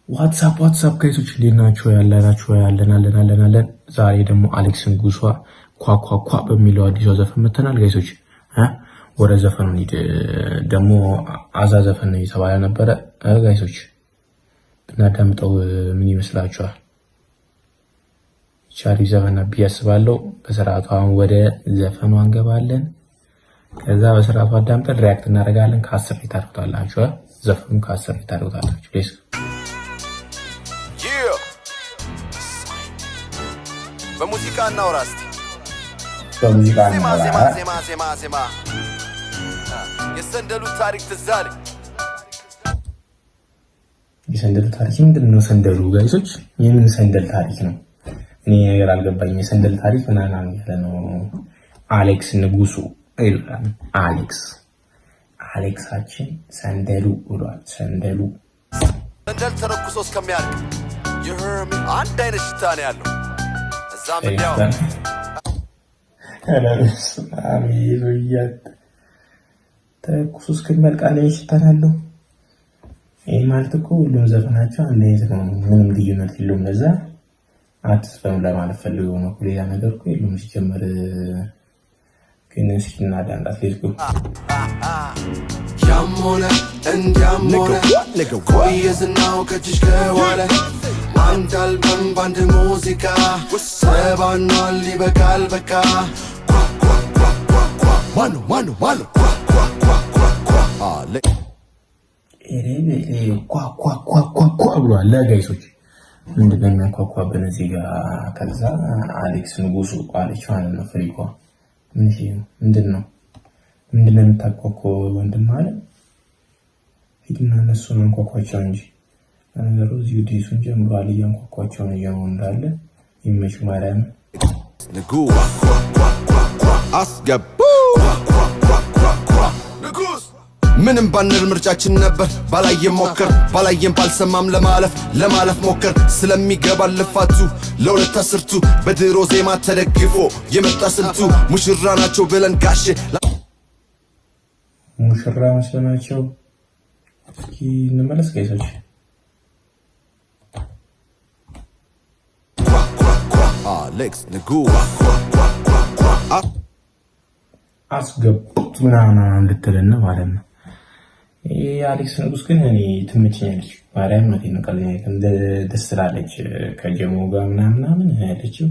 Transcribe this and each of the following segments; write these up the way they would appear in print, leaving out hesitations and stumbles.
ዋትሳፕ ጋይሶች እንዴት ናችሁ? ያለን ዛሬ ደግሞ አሌክስ ንጉሷ ኳኳኳ በሚለው አዲስ ዘፈን መተናል ጋይሶች። ወደ ዘፈኑ እንሂድ። ደግሞ አዛ ዘፈን ነው የተባለ ነበረ ጋይሶች። ብናዳምጠው ምን ይመስላችኋል? ቻሪ ዘፈን ነው ያስባለው። በስርዓቱ አሁን ወደ ዘፈኑ እንገባለን። ከዛ በስርዓቱ አዳምጠን ሪያክት እናደርጋለን። ከ10 ፊት አድርጉታላችሁ። ዘፈኑ ከ10 ፊት አድርጉታላችሁ ጋይስ። በሙዚቃ እናውራ ዜማ የሰንደሉ ታሪክ ትዝ አለኝ። የሰንደሉ ታሪክ ምንድን ነው? ሰንደሉ ጋይሶች የምን ሰንደል ታሪክ ነው? እኔ ነገር አልገባኝም። የሰንደል ታሪክ ምናምን ያለ ነው። አሌክስ ንጉሱ ይላል። አሌክሳችን ሰንደሉ ብሏል። ሰንደል ተረኩሶ እስከሚያልቅ የህርሚ አንድ አይነት ሽታ ነው ያለው። እዛም እንዲያው ተረኩሶ እስከሚያልቅ አንድ አይነት ሽታ አለው። ይሄ ማለት እኮ ሁሉም ዘፈናቸው አንድ አይነት ነው። ምንም ልዩነት የለውም። ለዛ አትስፈኑ ለማለት ፈልገው ነው። ሌላ ነገር እኮ የለውም ሲጀመር። ግን እስኪ እናዳምጣት። ሌትጎ ያሞነ እንዲያሞነ ቆየዝናው ከጅሽ ከዋለ አንድ አልበም ባንድ ሙዚቃ ሰባኗል ይበቃል በቃ ማኑ ኳ ብሏል ለጋይሶች። ምንድነው የሚያኳኳብን እዚህ ጋር? ከዛ አሌክስ ንጉሱ አለች ማለት ነው። ፍሪኳ ምንድነው የምታኳኳው ወንድም አለ? ሂድና እነሱን አንኳኳቸው እንጂ ነገሩ እዚሁ ዲሱን ጀምሯል። እያንኳኳቸው ነው እያው እንዳለ ይመች ማርያም ንጉስ አስገቡ ንጉስ ምንም ባንል ምርጫችን ነበር። ባላየም ሞከር ባላየም ባልሰማም ለማለፍ ሞከር። ስለሚገባ ልፋቱ ለሁለት አስርቱ በድሮ ዜማ ተደግፎ የመጣ ስልቱ ሙሽራ ናቸው ብለን ጋሼ ሙሽራ መስለናቸው። እስኪ እንመለስ ጋይሶች። አሌክስ ንጉስ አስገቡት ምናምን እንድትልና ማለት ነው። የአሌክስ ንጉስ ግን እኔ ትምችኛለች ማርያም ነው። እንደ ደስ ትላለች ከጀሞ ጋር ምናምን ያለችው።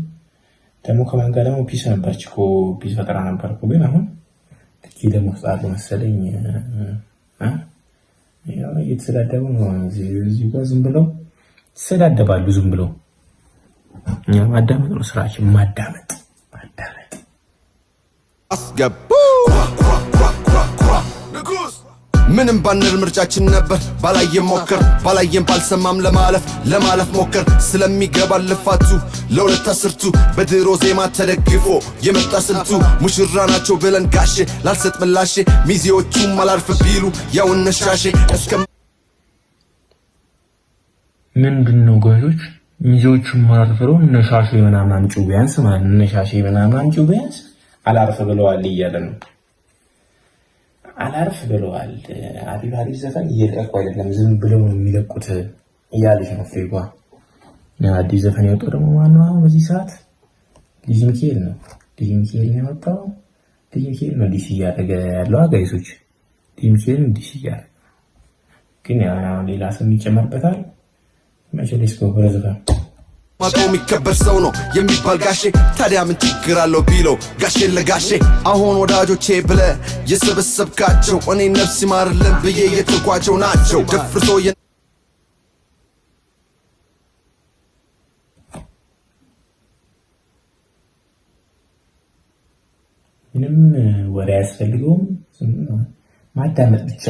ደግሞ ከማን ጋር ደግሞ ፒስ ነበረች እኮ ፒስ ፈጠራ ነበርኩ። ግን አሁን ትኪ ደግሞ ስጣሉ መሰለኝ። ያው እየተሰዳደቡ ነው እዚህ ጋር ዝም ብለው ይሰዳደባሉ። ዝም ብለው ማዳመጥ ነው ስራችን። ማዳመጥ አስገቡ ንጉስ ምንም ባንል ምርጫችን ነበር። ባላየም ሞከር ባላየም ባልሰማም ለማለፍ ሞከር። ስለሚገባ ልፋቱ ለሁለት አስርቱ በድሮ ዜማ ተደግፎ የመጣ ስልቱ ሙሽራ ናቸው ብለን ጋሼ ላልሰጥ ምላሼ ሚዜዎቹም አላርፍ ቢሉ ያው እነሻሼ እስከ ምንድነው ጋይሶች? ሚዜዎቹም አላርፍ ብለው እነሻሼ ምናምን አምጪው ቢያንስ ማለት ነው። እነሻሼ ምናምን አምጪው ቢያንስ አላርፍ ብለዋል እያለ ነው። አላርፍ ብለዋል። አሪፍ ዘፈን እየለቀቁ አይደለም፣ ዝም ብለው ነው የሚለቁት እያለች ነው ፍሬጓ። አዲስ ዘፈን ያወጣው ደግሞ ማነው? አሁን በዚህ ሰዓት ዲጂ ሚካኤል ነው። ዲጂ ሚካኤል ነው ያወጣው። ዲጂ ሚካኤል ነው ዲሲ እያደረገ ያለው ጋይሶች። ዲጂ ሚካኤል ነው ዲሲ እያደረገ ግን ያው ሌላ ስም ይጨመርበታል። መቼሌስ ኮብረ ዘፈን ማቆ የሚከበር ሰው ነው የሚባል ጋሼ። ታዲያ ምን ችግር አለው ቢለው ጋሼን ለጋሼ። አሁን ወዳጆቼ ብለ የሰበሰብካቸው እኔ ነፍስ ይማርልን ብዬ የተጓቸው ናቸው። ደፍርሶ ምንም ወሬ አያስፈልገውም፣ ማዳመጥ ብቻ።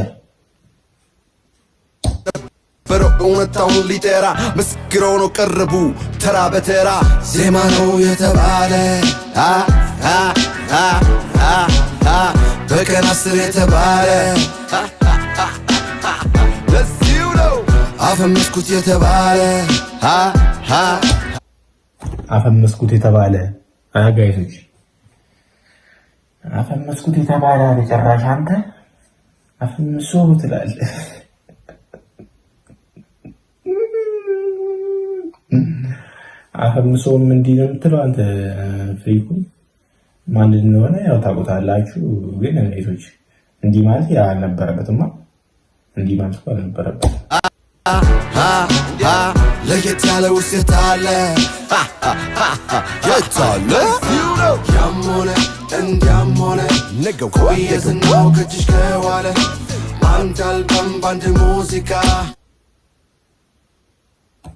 እውነታውን ሊጠራ መስክረው ነው ቀረቡ ተራ በተራ ዜማ ነው የተባለ በቀን 10 የተባለ ለዚሁ ነው አፈመስኩት የተባለ ጋይሶች። አፈመስኩት የተባለ ጭራሽ አንተ አፈምሶ ትላለህ። አፈምሶም እንዲህ ነው የምትለው አንተ ፍሪኩ ማን እንደሆነ ያው ታውቁታላችሁ። ግን እነቶች እንዲህ ማለት ያልነበረበትማ እንዲህ ማለት እኮ አልነበረበትም። ለየት ያለ ውስጥ አለ የታለ ያሞነ እንዲያም ሆነ ቆየዝናው ከእጅሽ ከዋለ አንድ አልበም በአንድ ሙዚቃ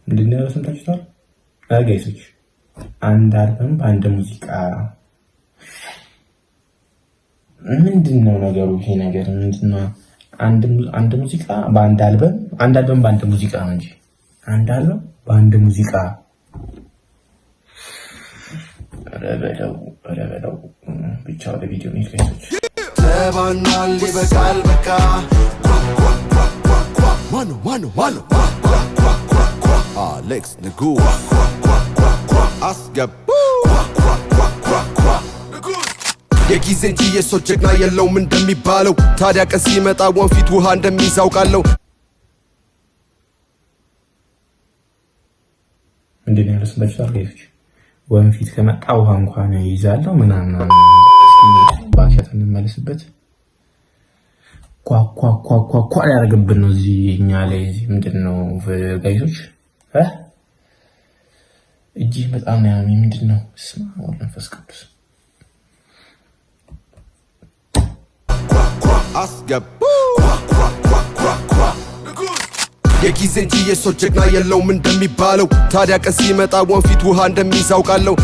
ምንድን ነው ሰምታችኋል ጋይሶች? አንድ አልበም በአንድ ሙዚቃ ምንድን ነው ነገሩ? ይሄ ነገር ምንድን ነው? አንድ ሙዚቃ በአንድ አልበም፣ አንድ አልበም በአንድ ሙዚቃ ነው እንጂ አንድ አልበም በአንድ ሙዚቃ ረበለው ብቻ ወደ ቪዲዮ ነው ጋይሶች። ተባናል ይበቃል በቃ ማኑ አሌክስ ንጉ አስገቡ የጊዜ እንጂ የሰው ጀግና የለውም እንደሚባለው። ታዲያ ቀን ሲመጣ ወንፊት ውሃ እንደሚዛውቃለው። ምንድን ያለው ስንታችኋል ጋይሶች? ወንፊት ከመጣ ውሃ እንኳን ይዛለው ምናምን። ባንሻት እንመለስበት። ኳ ያደርግብን ነው እዚህ እኛ ላይ። እዚህ ምንድን ነው ጋይሶች? እጅ በጣም ነው ያመመኝ። ምንድን ነው? ስማ ወመንፈስ ቅዱስ አስገቡ የጊዜ እንጂ የሰው ጀግና የለውም እንደሚባለው። ታዲያ ቀን ሲመጣ ወንፊት ውሃ እንደሚዛውቃለው።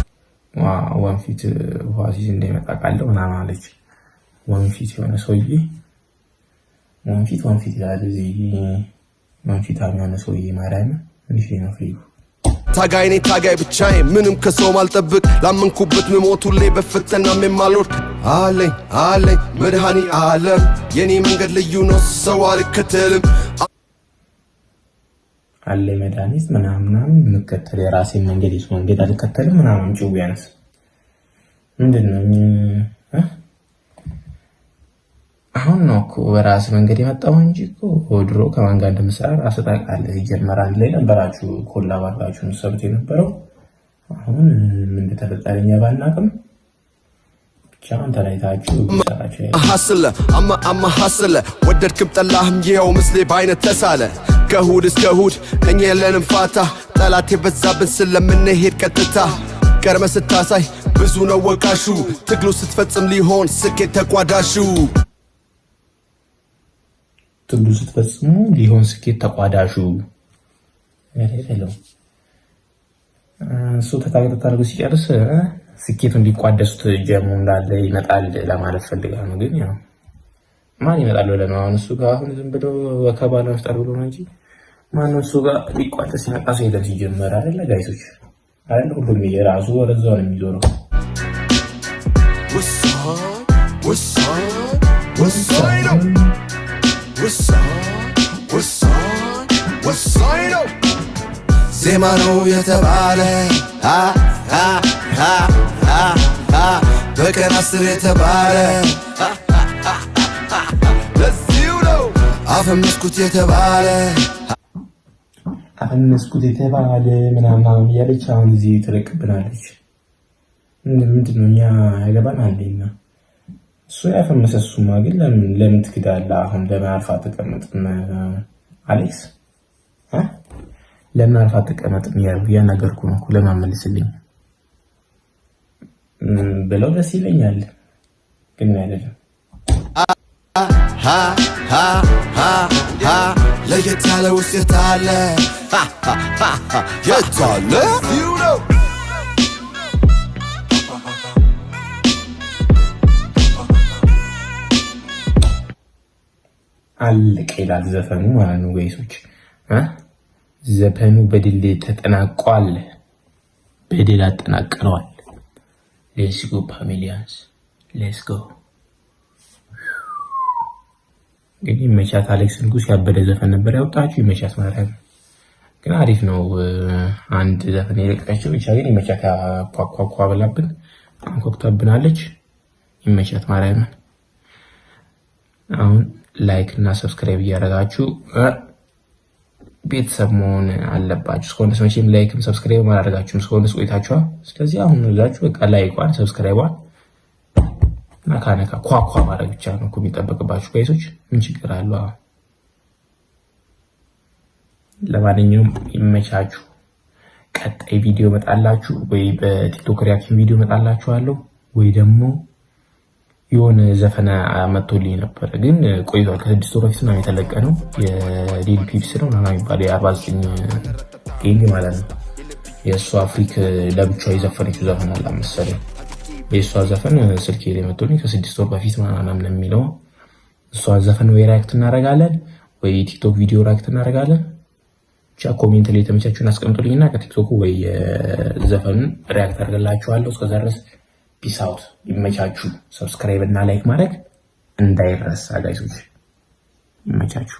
ወንፊት ውሃ ሲይዝ እንደሚመጣ ቃለው ምናምን አለች። ወንፊት የሆነ ሰውዬ ወንፊት ይላል እዚህ። ወንፊት የሆነ ሰውዬ ማርያም እንዴ ነው ፍሪው ታጋይ ነኝ ታጋይ ብቻዬ ምንም ከሰው ማልጠብቅ ላመንኩበት ምሞት ሁሌ በፈተና የማልወድቅ አለኝ መድኃኒ ዓለም የኔ መንገድ ልዩ ነው ሰው አልከተልም አለኝ መድኃኒት ምናምን የምከተል የራሴን መንገድ የሰው መንገድ አልከተልም ምናምን ጭው ያንስ ምንድን ነው አሁን ነው እኮ በራስ መንገድ የመጣው እንጂ እኮ ድሮ ከማን ጋር እንደምሰራ ራስ ታውቃለህ። ይጀመራል ላይ ነበራችሁ ኮላብ አድርጋችሁ ሰሩት የነበረው። አሁን ምን እንደተፈጠረኛ ባናቅም ብቻ አንተ ላይ ታችሁ ሰራችሁ ሐስለ ወደድክም ጠላህም ይኸው ምስሌ በአይነት ተሳለ። ከእሑድ እስከ እሑድ እኛ የለንም ፋታ ጠላት የበዛብን ስለምንሄድ ቀጥታ ቀርመ ስታሳይ ብዙ ነው ወቃሹ ትግሉ ስትፈጽም ሊሆን ስኬት ተቋዳሹ ትግሉ ስትፈጽሙ ሊሆን ስኬት ተቋዳሹ እሱ ተታገታለሁ ሲጨርስ ስኬቱ እንዲቋደሱት ጀሙ እንዳለ ይመጣል ለማለት ፈልጋለሁ ነው። ግን ያው ማን ይመጣል ብለህ ነው አሁን? እሱ ጋር አሁን ዝም ብሎ ወከባ ለመፍጠር ብሎ ነው እንጂ ማን እሱ ጋር ሊቋደስ ሲመጣ ሰው የለም ሲጀመር አይደለ ጋይሶች? አይደለ ሁሉም የራሱ ወደዛው ነው የሚዞረው። ዜማ ነው የተባለ በቀን 10 የተባለ ለዚሁ ነው አፈመስኩት የተባለ ምናምን እያለች አሁን እዚህ ትለቅብናለች። ምንድን ነው እኛ ያገባን አንዴና እሱ ያፈመሰሱማ ግን ለምን ትክዳለህ? አሁን ለምን አልፋ ተቀመጥም አሌክስ ለምን አልፋ ተቀመጥም ያናገርኩ ነው እኮ ለማመልስልኝ ብለው ደስ ይለኛል። ግን አይደለም ለየት ያለ ውስጥ የታለ የታለ አለቀ ይላል ዘፈኑ ማለት ነው ጋይሶች። ዘፈኑ በድል ተጠናቋል። በድል አጠናቀነዋል። ሌትስ ጎ ፋሚሊያንስ ሌትስ ጎ። እንግዲህ መቻት አሌክስ ንጉስ ያበደ ዘፈን ነበር ያወጣችሁ። ይመቻት ማለት ግን አሪፍ ነው። አንድ ዘፈን የለቀቀችው ብቻ ግን ይመቻት ኳኳኳ ብላብን አንኮክታብናለች። ይመቻት ማለት ነው። አሁን ላይክ እና ሰብስክራይብ እያደረጋችሁ ቤተሰብ መሆን አለባችሁ። እስከሆነ መቼም ላይክም ሰብስክራይብ ማድረጋችሁም እስከሆነ ቆይታችኋል። ስለዚህ አሁን እዛችሁ በቃ ላይኳን ሰብስክራይቧን ነካ ኳኳ ማድረግ ብቻ ነው እኮ የሚጠበቅባችሁ ጋይሶች። ምን ችግር አለው? ለማንኛውም ይመቻችሁ። ቀጣይ ቪዲዮ መጣላችሁ ወይ በቲክቶክ ሪአክሽን ቪዲዮ መጣላችኋለሁ ወይ ደግሞ የሆነ ዘፈን መጥቶልኝ ነበር ግን ቆይቷል። ከ6 ወር በፊት ነው የተለቀነው። የዲዲ ፒፕስ ነው ምናምን የሚባለው የ49 ጌንግ ማለት ነው። የእሷ አፍሪክ ለብቻዋ የዘፈነችው ዘፈን አለ መሰለኝ። የእሷ ዘፈን ስልኬ ላይ መጥቶልኝ ከ6 ወር በፊት ምናምን የሚለው እሷ ዘፈን ወይ ሪአክት እናደርጋለን ወይ ቲክቶክ ቪዲዮ ሪአክት እናደርጋለን። ብቻ ኮሜንት ላይ የተመቻችሁን አስቀምጡልኝና ከቲክቶኩ ወይ ዘፈኑን ሪአክት አድርገላችኋለሁ። እስከዛ ድረስ ፒስ አውት። ይመቻችሁ። ሰብስክራይብ እና ላይክ ማድረግ እንዳይረሳ ጋይሶች። ይመቻችሁ።